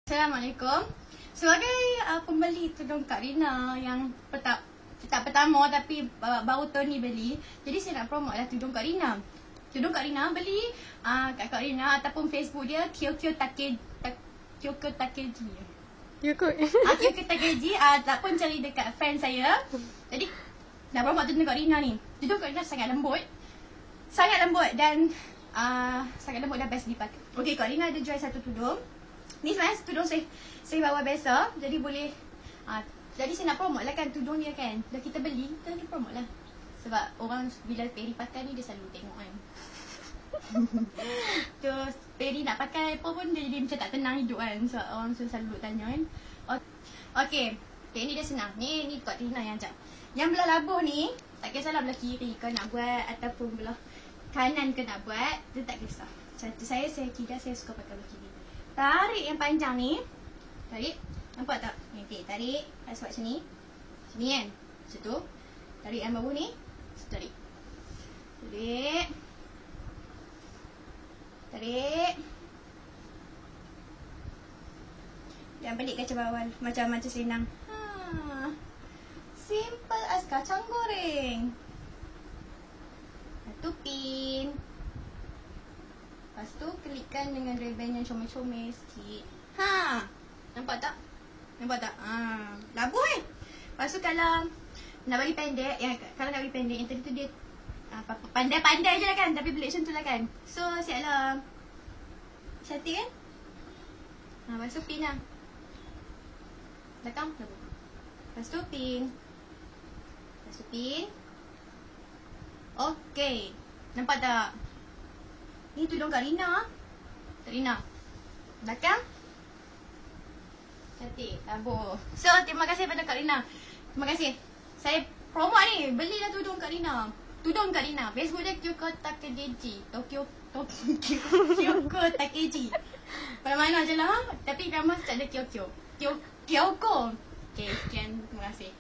Assalamualaikum. Sebagai pembeli tudung Kak Rina yang pertama tapi baru tahun ni beli, jadi saya nak promote lah tudung Kak Rina. Tudung Kak Rina beli kat Kak Rina ataupun Facebook dia Kyokyo Takeji. Kyokyo Takeji ataupun cari dekat fan saya. Jadi nak promote tudung Kak Rina ni. Tudung Kak Rina sangat lembut. Dan sangat lembut dan best dipakai. Okey, Kak Rina ada jual satu tudung. Ni sebenarnya tudung saya bawa biasa. Jadi boleh jadi saya nak promote lah kan tudung dia kan. Dah kita beli, kita nak promote lah. Sebab orang bila Peri pakai ni dia selalu tengok kan. Terus Peri nak pakai apa pun dia jadi macam tak tenang hidup kan. Sebab orang selalu tanya kan. Okay, ni dia senang. Ni Kak Rina yang ajak. Yang belah labuh ni tak kisahlah belah kiri kau nak buat ataupun belah kanan kau nak buat, dia tak kisah. Macam saya suka pakai belah kiri. Tarik yang panjang ni. Tarik. Nampak tak? Okay, tarik. Sebab sini. Sini kan? Situ. Tarik yang bawah ni. Tarik. Jangan pelik kacang bawah. Macam senang. Simple as kacang goreng. Satu pin. Lepas tu klikkan dengan ribbon yang comel-comel sikit. Nampak tak? Labuh kan? Lepas tu kalau nak bagi pendek, yang tadi tu dia pandai-pandai je lah kan. Tapi boleh macam tu lah kan. So siap lah. Cantik kan? Lepas tu pin lah. Belakang, labuh. Lepas tu pin. Okey. Nampak tak? Ni tudung Kak Rina. Belakang. Cantik. Labuh. So, terima kasih pada Kak Rina. Terima kasih. Saya promote ni. Belilah tudung Kak Rina. Facebook dia Kyoko Takeji. Kyoko Takeji. Mana-mana je lah. Tapi nama tak ada Kyoko. Kyoko. Okay, sekian. Terima kasih.